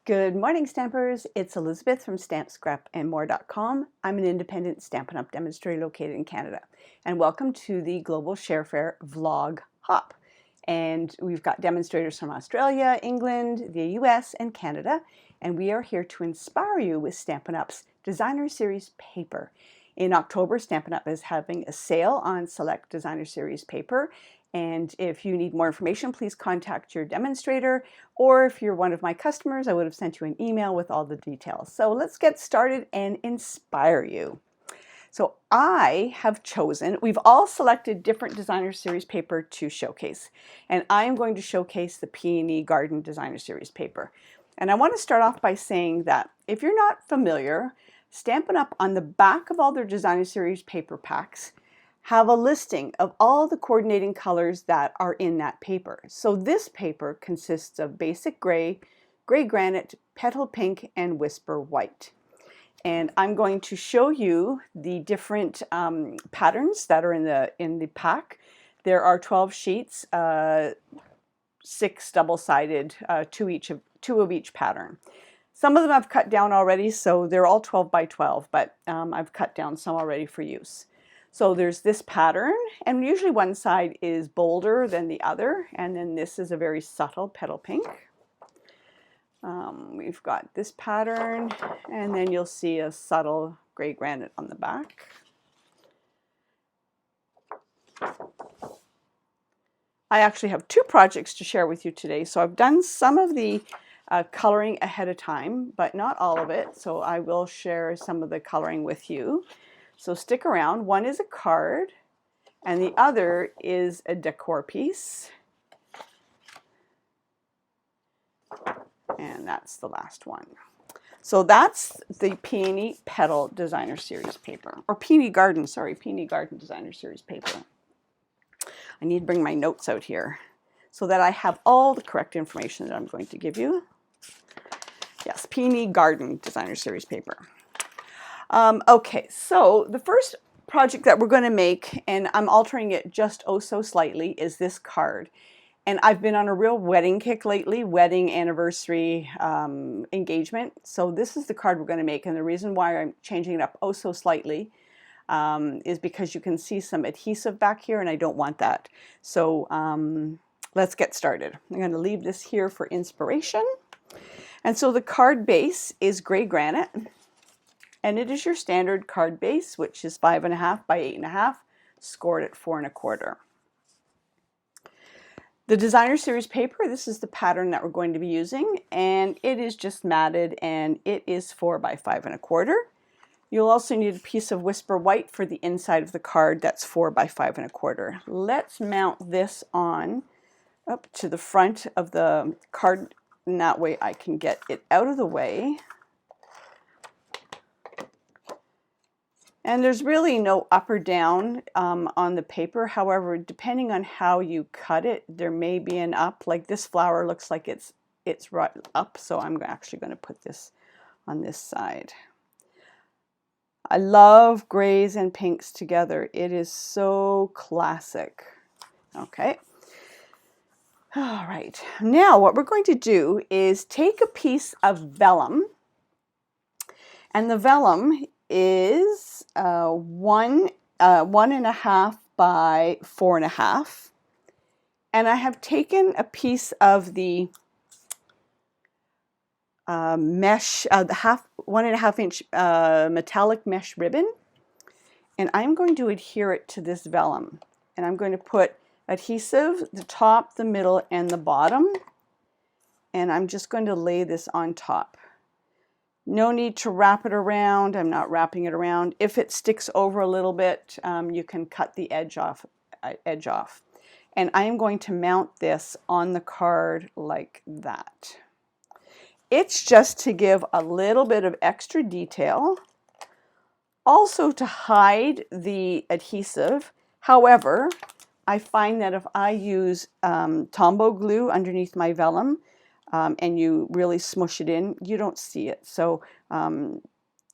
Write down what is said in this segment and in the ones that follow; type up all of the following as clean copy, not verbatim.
Good morning, Stampers. It's Elizabeth from StampScrapandMore.com. I'm an independent Stampin' Up! Demonstrator located in Canada. And welcome to the Global Share Fair Vlog Hop. And we've got demonstrators from Australia, England, the US, and Canada. And we are here to inspire you with Stampin' Up's Designer Series paper. In October, Stampin' Up! Is having a sale on select Designer Series paper. And if you need more information, please contact your demonstrator, or if you're one of my customers, I would have sent you an email with all the details. So let's get started and inspire you. So I have chosen, we've all selected different Designer Series paper to showcase, and I'm going to showcase the Peony Garden Designer Series paper. And I want to start off by saying that if you're not familiar, Stampin' Up! On the back of all their Designer Series paper packs have a listing of all the coordinating colors that are in that paper. So this paper consists of basic gray, gray granite, petal pink, and whisper white. And I'm going to show you the different patterns that are in the pack. There are 12 sheets, 6 double-sided, two of each pattern. Some of them I've cut down already, so they're all 12 by 12, but I've cut down some already for use. So there's this pattern, and usually one side is bolder than the other, and then this is a very subtle petal pink. We've got this pattern, and then you'll see a subtle gray granite on the back. I actually have 2 projects to share with you today, so I've done some of the coloring ahead of time, but not all of it, so I will share some of the coloring with you. So stick around. One is a card, and the other is a decor piece. And that's the last one. So that's the Peony Petal Designer Series paper, or Peony Garden, sorry, Peony Garden Designer Series paper. I need to bring my notes out here so that I have all the correct information that I'm going to give you. Yes, Peony Garden Designer Series paper. Okay, so the first project that we're going to make, and I'm altering it just oh so slightly, is this card. And I've been on a real wedding kick lately, wedding, anniversary, engagement. So this is the card we're going to make, and the reason why I'm changing it up oh so slightly is because you can see some adhesive back here, and I don't want that. So let's get started. I'm going to leave this here for inspiration. And so the card base is gray granite. And it is your standard card base, which is 5.5 by 8.5, scored at 4 1/4. The Designer Series paper, this is the pattern that we're going to be using, and it is just matted, and it is 4 by 5 1/4. You'll also need a piece of whisper white for the inside of the card. That's 4 by 5 1/4. Let's mount this on up to the front of the card, and that way I can get it out of the way. And there's really no up or down on the paper. However, depending on how you cut it, there may be an up. Like this flower looks like it's right up, so I'm actually going to put this on this side. I love grays and pinks together. It is so classic. Okay. All right. Now what we're going to do is take a piece of vellum, and the vellum is 1.5 by 4.5, and I have taken a piece of the mesh, the 1.5 inch metallic mesh ribbon, and I'm going to adhere it to this vellum, and I'm going to put adhesive the top, the middle, and the bottom, and I'm just going to lay this on top. No need to wrap it around. I'm not wrapping it around. If it sticks over a little bit, you can cut the edge off. And I am going to mount this on the card like that. It's just to give a little bit of extra detail, also to hide the adhesive. However, I find that if I use Tombow glue underneath my vellum, and you really smush it in, you don't see it. So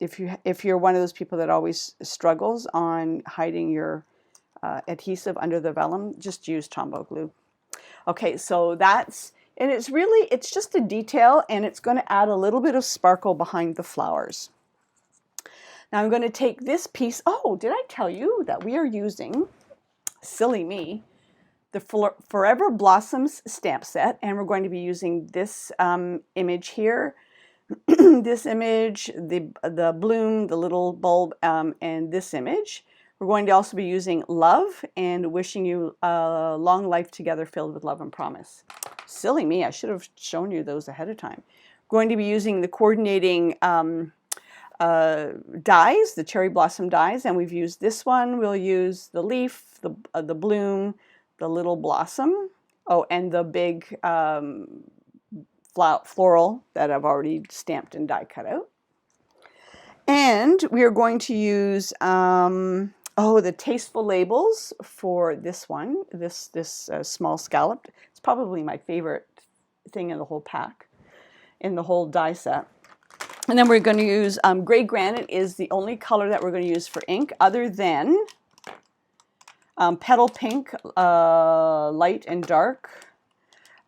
if you're one of those people that always struggles on hiding your adhesive under the vellum, just use Tombow glue. Okay, so that's And it's just a detail, and it's going to add a little bit of sparkle behind the flowers. Now I'm going to take this piece. Oh, did I tell you that we are using, silly me, the Forever Blossoms stamp set, and we're going to be using this image here, this image, the bloom, the little bulb, and this image. We're going to also be using Love and Wishing You a Long Life Together Filled with Love and Promise. Silly me, I should have shown you those ahead of time. We're going to be using the coordinating dies, the cherry blossom dies, and we've used this one. We'll use the leaf, the bloom, the little blossom, oh, and the big floral that I've already stamped and die cut out. And we are going to use the tasteful labels for this one, this small scallop. It's probably my favorite thing in the whole pack, in the whole die set. And then we're going to use gray granite is the only color that we're going to use for ink, other than petal pink, light and dark,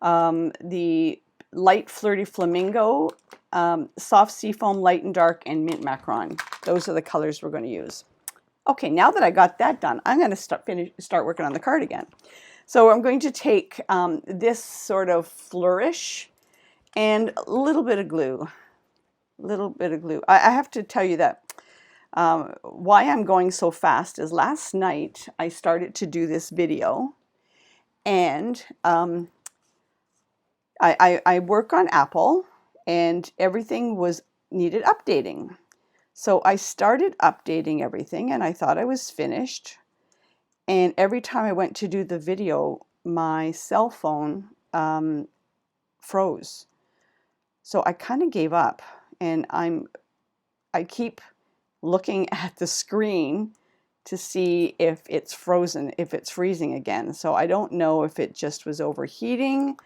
the light flirty flamingo, soft seafoam, light and dark, and mint macaron. Those are the colors we're going to use. Okay, now that I got that done, I'm going to start working on the card again. So I'm going to take this sort of flourish and a little bit of glue. I have to tell you that why I'm going so fast is last night I started to do this video, and I work on Apple, and everything needed updating. So I started updating everything, and I thought I was finished. And every time I went to do the video, my cell phone froze. So I kind of gave up, and I keep looking at the screen to see if it's frozen, if it's freezing again. So I don't know if it just was overheating,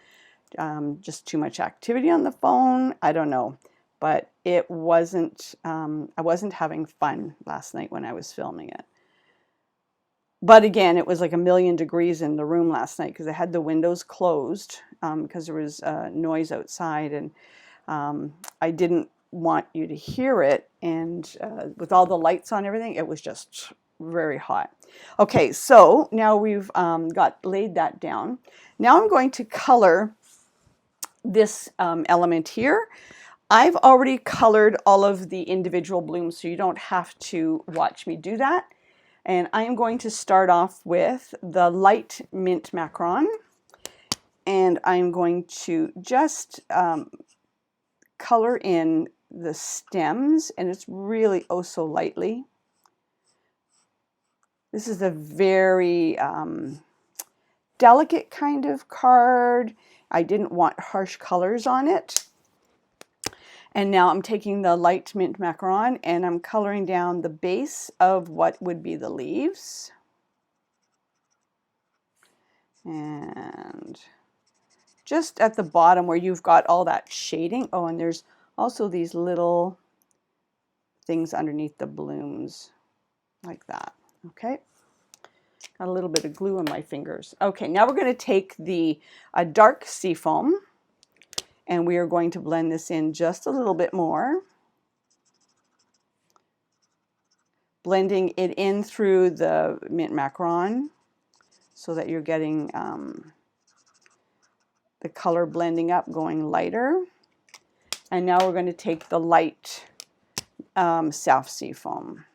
just too much activity on the phone. I don't know, but it wasn't. I wasn't having fun last night when I was filming it. But again, it was like 1,000,000 degrees in the room last night because I had the windows closed because there was noise outside, and I didn't want you to hear it, and with all the lights on everything, it was just very hot. Okay, so now we've laid that down. Now I'm going to color this element here. I've already colored all of the individual blooms, so you don't have to watch me do that. And I am going to start off with the light mint macaron, and I'm going to just color in the stems, and it's really oh so lightly. This is a very delicate kind of card. I didn't want harsh colors on it. And now I'm taking the light mint macaron, and I'm coloring down the base of what would be the leaves. And just at the bottom where you've got all that shading. Oh, and there's also these little things underneath the blooms, like that. Okay, got a little bit of glue in my fingers. Okay, now we're going to take the dark seafoam, and we are going to blend this in just a little bit more, blending it in through the mint macaron so that you're getting the color blending up, going lighter. And now we're going to take the light soft seafoam,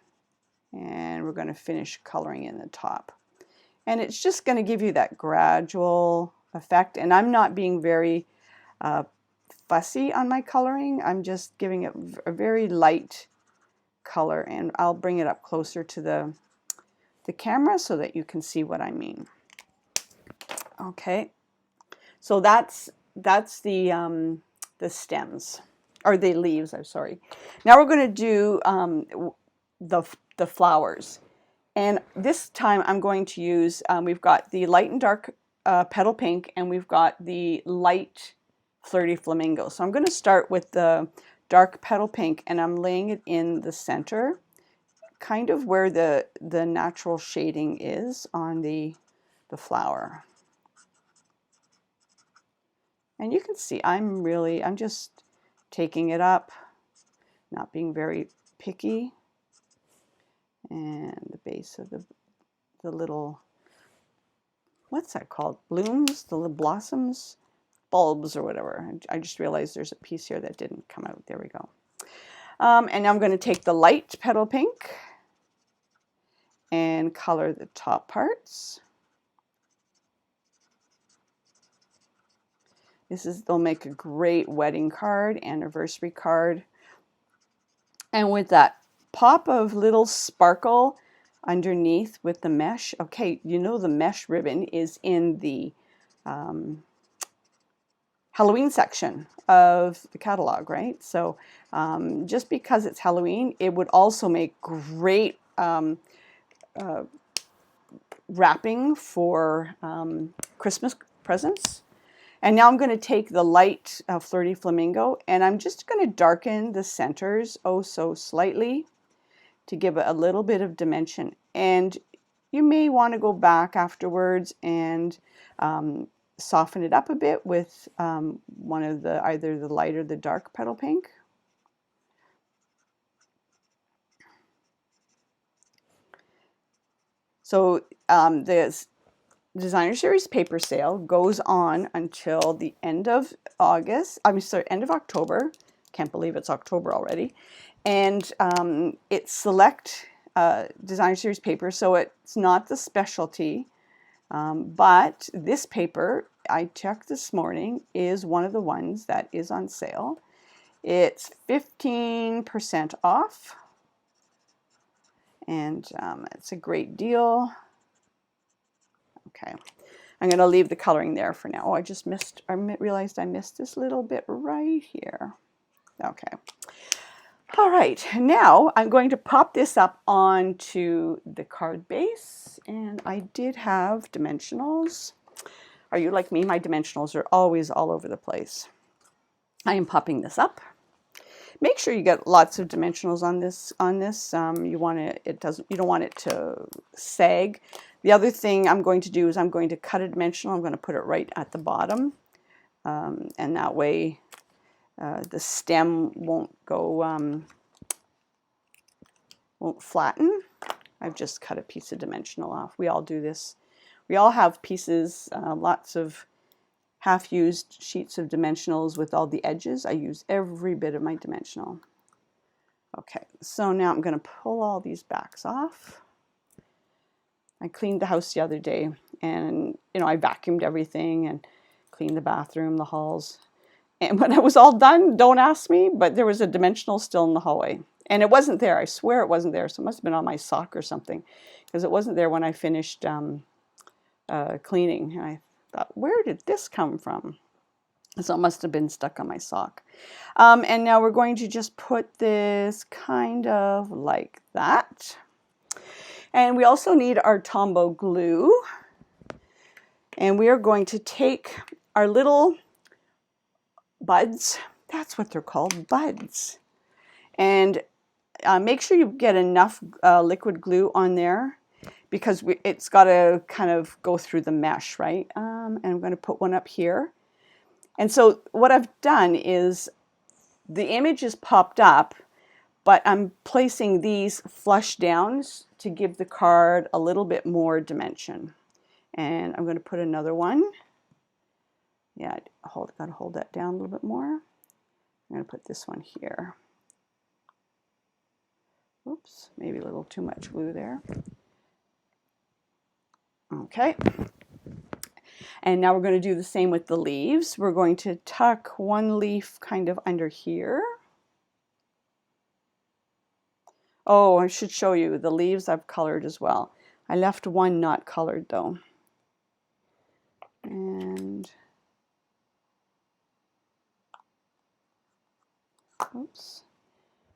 and we're going to finish coloring in the top. And it's just going to give you that gradual effect. And I'm not being very fussy on my coloring. I'm just giving it a very light color, and I'll bring it up closer to the camera so that you can see what I mean. Okay, so that's the stems, or the leaves, I'm sorry. Now we're going to do the flowers, and this time I'm going to use, we've got the light and dark petal pink, and we've got the light flirty flamingo. So I'm going to start with the dark petal pink, and I'm laying it in the center, kind of where the natural shading is on the flower. And you can see I'm just taking it up, not being very picky. And the base of the little, what's that called? Blooms, the little blossoms, bulbs or whatever. I just realized there's a piece here that didn't come out. There we go. And now I'm going to take the light petal pink and color the top parts. They'll make a great wedding card, anniversary card. And with that pop of little sparkle underneath with the mesh. Okay, you know the mesh ribbon is in the Halloween section of the catalog, right? So just because it's Halloween, it would also make great wrapping for Christmas presents. And now I'm going to take the light Flirty Flamingo and I'm just going to darken the centers oh so slightly to give it a little bit of dimension. And you may want to go back afterwards and soften it up a bit with one of either the light or the dark petal pink. So this Designer Series paper sale goes on until the end of August. I'm sorry, end of October. Can't believe it's October already. And it's select Designer Series paper, so it's not the specialty. But this paper, I checked this morning, is one of the ones that is on sale. It's 15% off. And it's a great deal. Okay, I'm going to leave the coloring there for now. Oh, I realized I missed this little bit right here. Okay. All right, now I'm going to pop this up onto the card base. And I did have dimensionals. Are you like me? My dimensionals are always all over the place. I am popping this up. Make sure you get lots of dimensionals on this. You don't want it to sag. The other thing I'm going to do is I'm going to cut a dimensional. I'm going to put it right at the bottom, and that way the stem won't flatten. I've just cut a piece of dimensional off. We all do this. We all have pieces, lots of half-used sheets of dimensionals with all the edges. I use every bit of my dimensional. Okay, so now I'm going to pull all these backs off. I cleaned the house the other day, and I vacuumed everything and cleaned the bathroom, the halls. And when it was all done, don't ask me, but there was a dimensional still in the hallway. And it wasn't there. I swear it wasn't there. So it must have been on my sock or something, because it wasn't there when I finished cleaning. And I thought, where did this come from? So it must have been stuck on my sock. And now we're going to just put this kind of like that. And we also need our Tombow glue. And we are going to take our little buds. That's what they're called, buds. And make sure you get enough liquid glue on there, because it's got to kind of go through the mesh, right? And I'm going to put one up here. And so what I've done is the image is popped up, but I'm placing these flush downs to give the card a little bit more dimension. And I'm going to put another one. Yeah, got to hold that down a little bit more. I'm going to put this one here. Oops, maybe a little too much glue there. Okay. And now we're going to do the same with the leaves. We're going to tuck one leaf kind of under here. Oh, I should show you the leaves I've colored as well. I left one not colored though. And oops.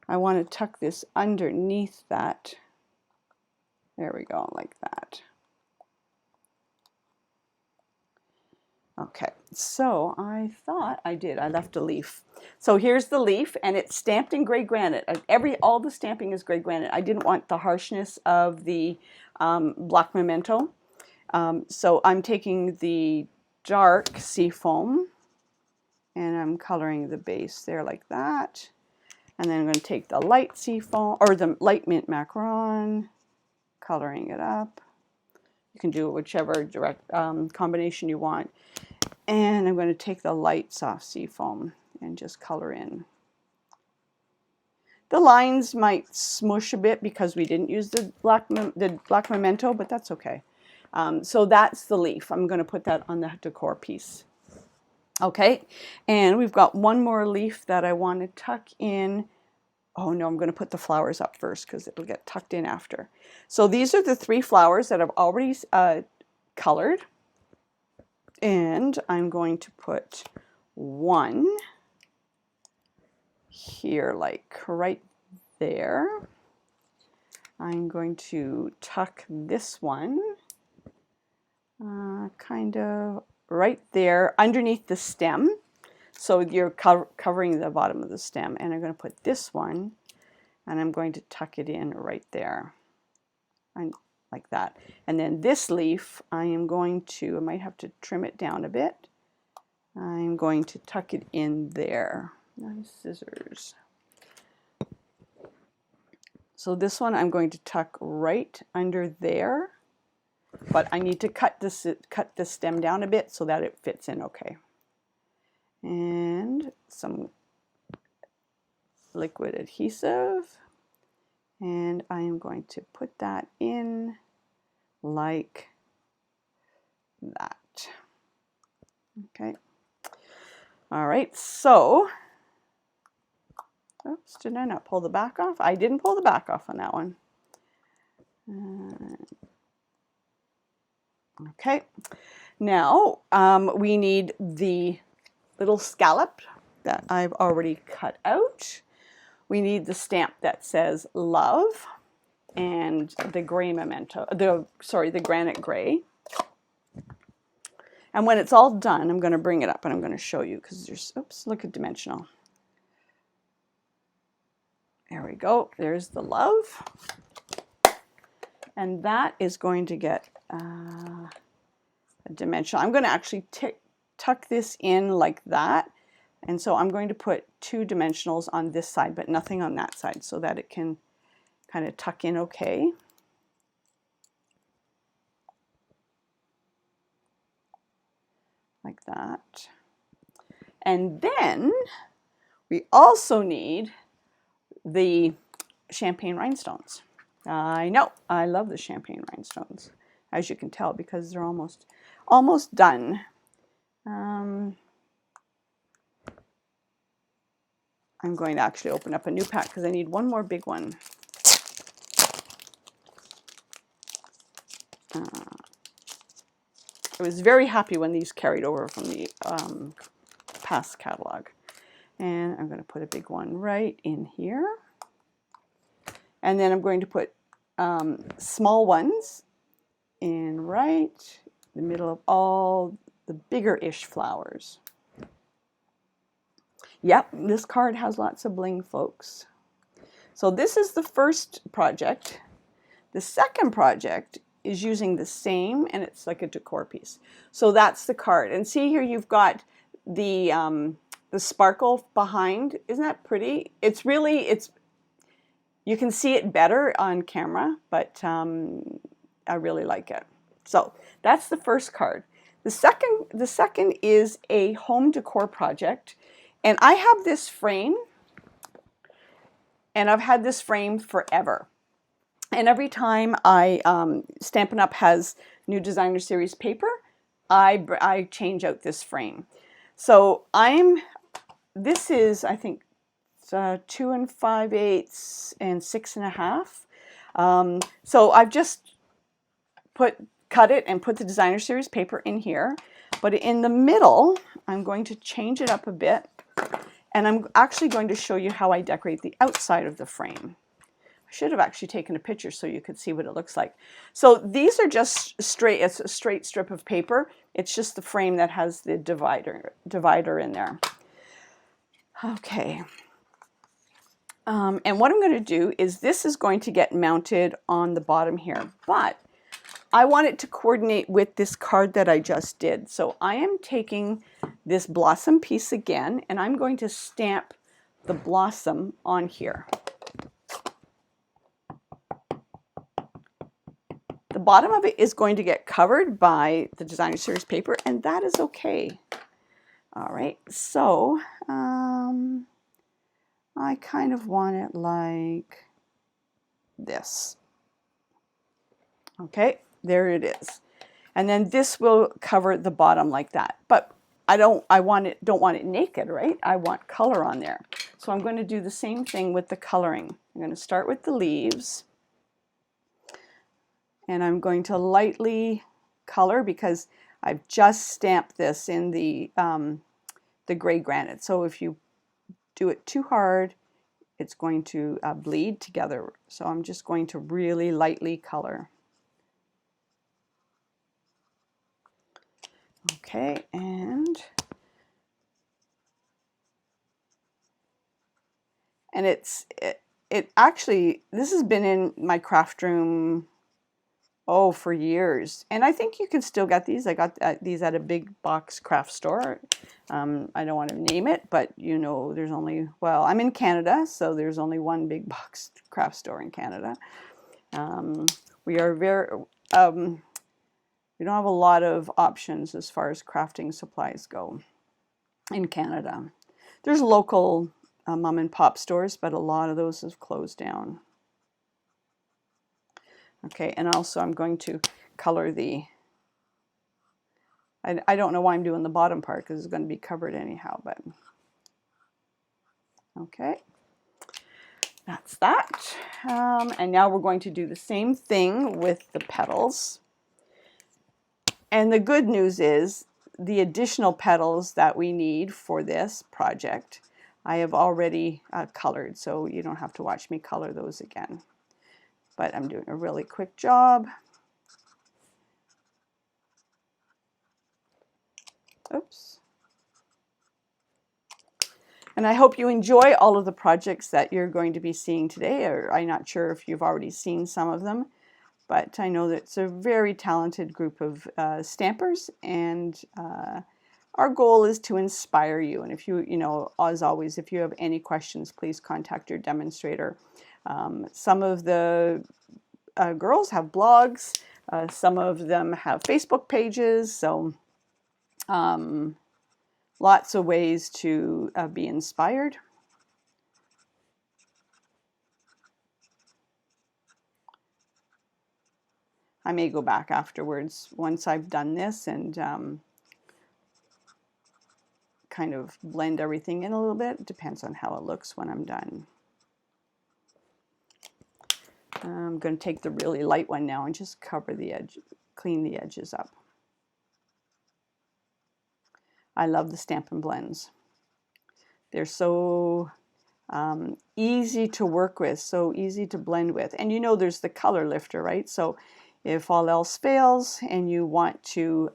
I want to tuck this underneath that. There we go, like that. Okay, so I thought I did. I left a leaf. So here's the leaf, and it's stamped in gray granite. All the stamping is gray granite. I didn't want the harshness of the black memento. So I'm taking the dark seafoam, and I'm coloring the base there like that. And then I'm going to take the light seafoam, or the light mint macaron, coloring it up. You can do whichever direct combination you want. And I'm going to take the light soft seafoam and just color in. The lines might smush a bit because we didn't use the black memento, but that's okay. So that's the leaf. I'm going to put that on the decor piece. Okay, and we've got one more leaf that I want to tuck in. Oh no, I'm going to put the flowers up first because it'll get tucked in after. So these are the 3 flowers that I've already colored. And I'm going to put one here, like right there. I'm going to tuck this one kind of right there underneath the stem. So you're covering the bottom of the stem. And I'm going to put this one, and I'm going to tuck it in right there. Like that. And then this leaf, I might have to trim it down a bit. I'm going to tuck it in there. Nice scissors. So this one I'm going to tuck right under there, but I need to cut the stem down a bit so that it fits in okay. And some liquid adhesive. And I am going to put that in like that. Okay. All right, so, oops, did I not pull the back off? I didn't pull the back off on that one. Okay, now we need the little scallop that I've already cut out. We need the stamp that says love and the gray memento, the granite gray. And when it's all done, I'm going to bring it up and I'm going to show you because there's, oops, look at dimensional. There we go. There's the love. And that is going to get a dimensional. I'm going to actually tuck this in like that. And so I'm going to put 2 dimensionals on this side, but nothing on that side so that it can kind of tuck in okay. Like that. And then we also need the champagne rhinestones. I know, I love the champagne rhinestones, as you can tell, because they're almost done. I'm going to actually open up a new pack because I need one more big one. I was very happy when these carried over from the past catalog. And I'm going to put a big one right in here. And then I'm going to put small ones in right the middle of all the bigger-ish flowers. Yep, this card has lots of bling, folks. So this is the first project. The second project is using the same, and it's like a decor piece. So that's the card. And see here, you've got the sparkle behind. Isn't that pretty? It's really, you can see it better on camera, but I really like it. So that's the first card. The second is a home decor project. And I have this frame, and I've had this frame forever. And every time Stampin' Up! Has new designer series paper, I change out this frame. So this is, I think, 2 5/8 and 6 1/2. So I've just cut it and put the designer series paper in here. But in the middle, I'm going to change it up a bit. And I'm actually going to show you how I decorate the outside of the frame. I should have actually taken a picture so you could see what it looks like. So these are just it's a straight strip of paper. It's just the frame that has the divider in there. Okay. And what I'm going to do is this is going to get mounted on the bottom here, but I want it to coordinate with this card that I just did. So I am taking this blossom piece again, and I'm going to stamp the blossom on here. The bottom of it is going to get covered by the designer series paper, and that is okay. All right, so I kind of want it like this. Okay, there it is. And then this will cover the bottom like that. But don't want it naked, right? I want color on there. So I'm going to do the same thing with the coloring. I'm going to start with the leaves. And I'm going to lightly color because I've just stamped this in the gray granite. So if you do it too hard, it's going to bleed together. So I'm just going to really lightly color. Okay, and it actually, this has been in my craft room, oh, for years. And I think you can still get these. I got these at a big box craft store. I don't want to name it, but you know, there's only, well, I'm in Canada, so there's only one big box craft store in Canada. We are very, we don't have a lot of options as far as crafting supplies go in Canada. There's local mom and pop stores, but a lot of those have closed down. Okay, and also I'm going to color the, I don't know why I'm doing the bottom part because it's going to be covered anyhow, but okay, that's that. And now we're going to do the same thing with the petals. And the good news is the additional petals that we need for this project, I have already colored, so you don't have to watch me color those again. But I'm doing a really quick job. Oops. And I hope you enjoy all of the projects that you're going to be seeing today. Or I'm not sure if you've already seen some of them, but I know that it's a very talented group of stampers, and our goal is to inspire you. And if you know, as always, if you have any questions, please contact your demonstrator. Some of the girls have blogs, some of them have Facebook pages, so lots of ways to be inspired. I may go back afterwards once I've done this and kind of blend everything in a little bit. It depends on how it looks when I'm done. I'm going to take the really light one now and just cover the edge, clean the edges up. I love the Stampin' Blends. They're so easy to work with, so easy to blend with. And you know there's the color lifter, right? So if all else fails and you want to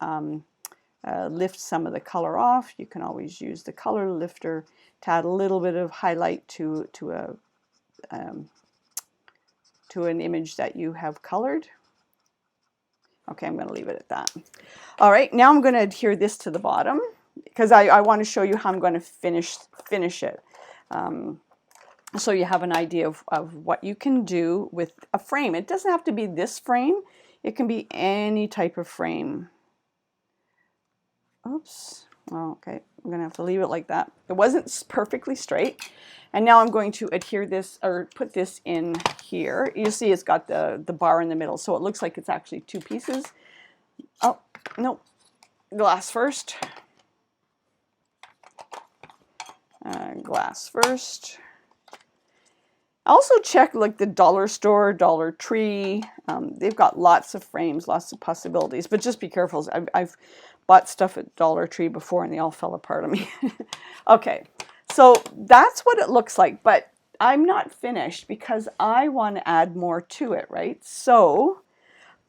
lift some of the color off, you can always use the color lifter to add a little bit of highlight to an image that you have colored. Okay, I'm going to leave it at that. All right, now I'm going to adhere this to the bottom because I want to show you how I'm going to finish it. So you have an idea of what you can do with a frame. It doesn't have to be this frame. It can be any type of frame. Oops. Oh, okay, I'm going to have to leave it like that. It wasn't perfectly straight. And now I'm going to adhere this, or put this in here. You see it's got the bar in the middle, so it looks like it's actually two pieces. Oh, no, glass first. Glass first. Also check like the dollar store, Dollar Tree. They've got lots of frames, lots of possibilities, but just be careful. I've bought stuff at Dollar Tree before and they all fell apart on me. Okay, so that's what it looks like, but I'm not finished because I want to add more to it, right? So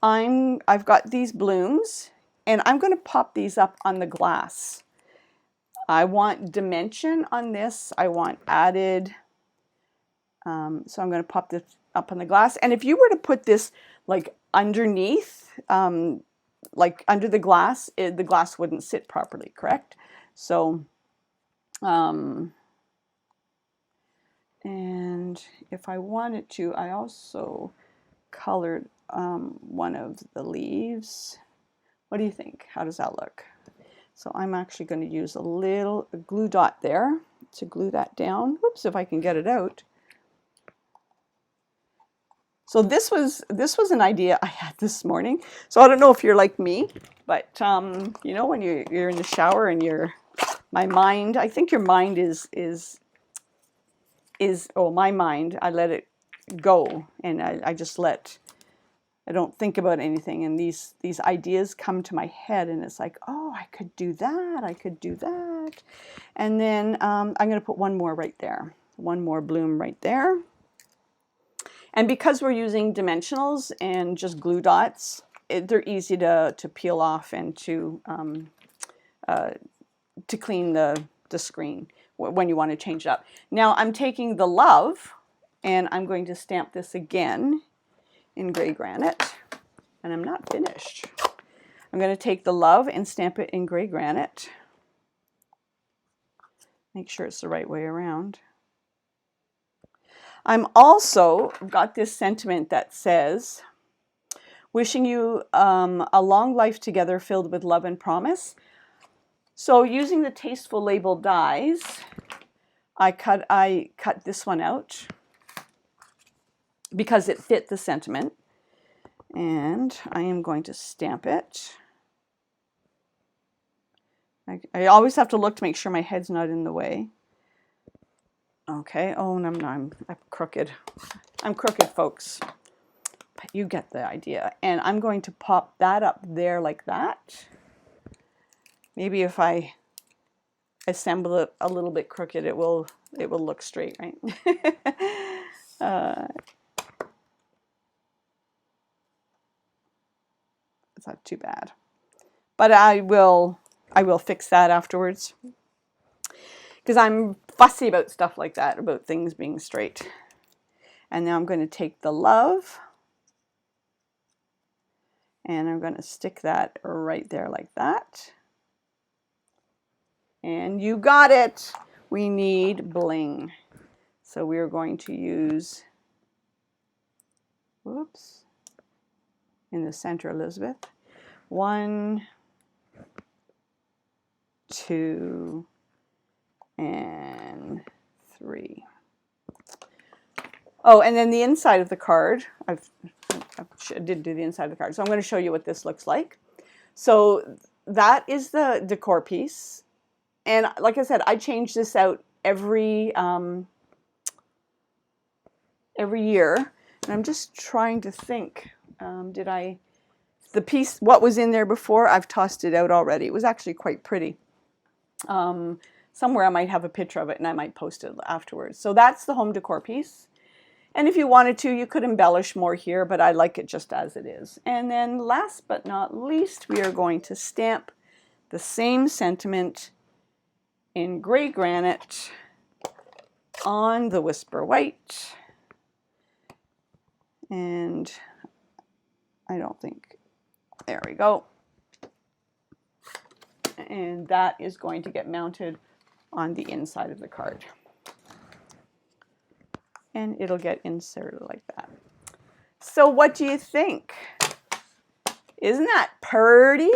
I've got these blooms and I'm going to pop these up on the glass. I want dimension on this. I want added. So I'm going to pop this up on the glass. And if you were to put this like underneath, like under the glass wouldn't sit properly, correct? So, and if I wanted to, I also colored one of the leaves. What do you think? How does that look? So I'm actually going to use a little glue dot there to glue that down. Whoops, if I can get it out. So this was an idea I had this morning. So I don't know if you're like me, but you know, when you're in the shower and my mind, I think your mind my mind, I let it go, and I just I don't think about anything, and these ideas come to my head, and it's like, oh, I could do that, I could do that. And then I'm going to put one more right there, one more bloom right there. And because we're using dimensionals and just glue dots, they're easy to peel off and to clean the screen when you want to change it up. Now I'm taking the love, and I'm going to stamp this again in gray granite, and I'm not finished. I'm going to take the love and stamp it in gray granite. Make sure it's the right way around. I'm also got this sentiment that says, wishing you a long life together filled with love and promise. So using the Tasteful Label dies, I cut this one out because it fit the sentiment, and I am going to stamp it. I always have to look to make sure my head's not in the way. Okay, oh, no, I'm crooked. I'm crooked, folks. But you get the idea. And I'm going to pop that up there like that. Maybe if I assemble it a little bit crooked, it will look straight, right? It's not too bad. But I will fix that afterwards, because I'm fussy about stuff like that, about things being straight. And now I'm going to take the love, and I'm going to stick that right there like that. And you got it. We need bling. So we're going to use, whoops, in the center, Elizabeth. 1, 2, and 3. Oh, and then the inside of the card, I did do the inside of the card. So I'm going to show you what this looks like. So that is the decor piece. And like I said, I change this out every year. And I'm just trying to think, the piece, what was in there before, I've tossed it out already. It was actually quite pretty. Somewhere I might have a picture of it, and I might post it afterwards. So that's the home decor piece. And if you wanted to, you could embellish more here, but I like it just as it is. And then last but not least, we are going to stamp the same sentiment in gray granite on the Whisper White. And I don't think, there we go. And that is going to get mounted on the inside of the card. And it'll get inserted like that. So what do you think? Isn't that pretty?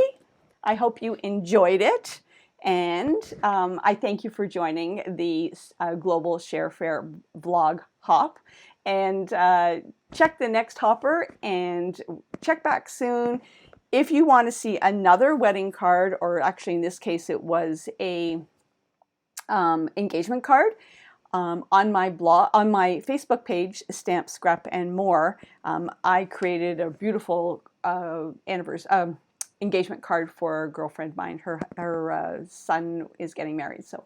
I hope you enjoyed it. And I thank you for joining the Global Share Fair vlog hop. And check the next hopper and check back soon. If you want to see another wedding card, or actually in this case it was a engagement card, on my blog, on my Facebook page, Stamp, Scrap, and More, I created a beautiful engagement card for a girlfriend of mine. Her son is getting married. So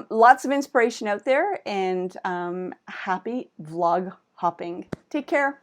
lots of inspiration out there, and happy vlog hopping. Take care.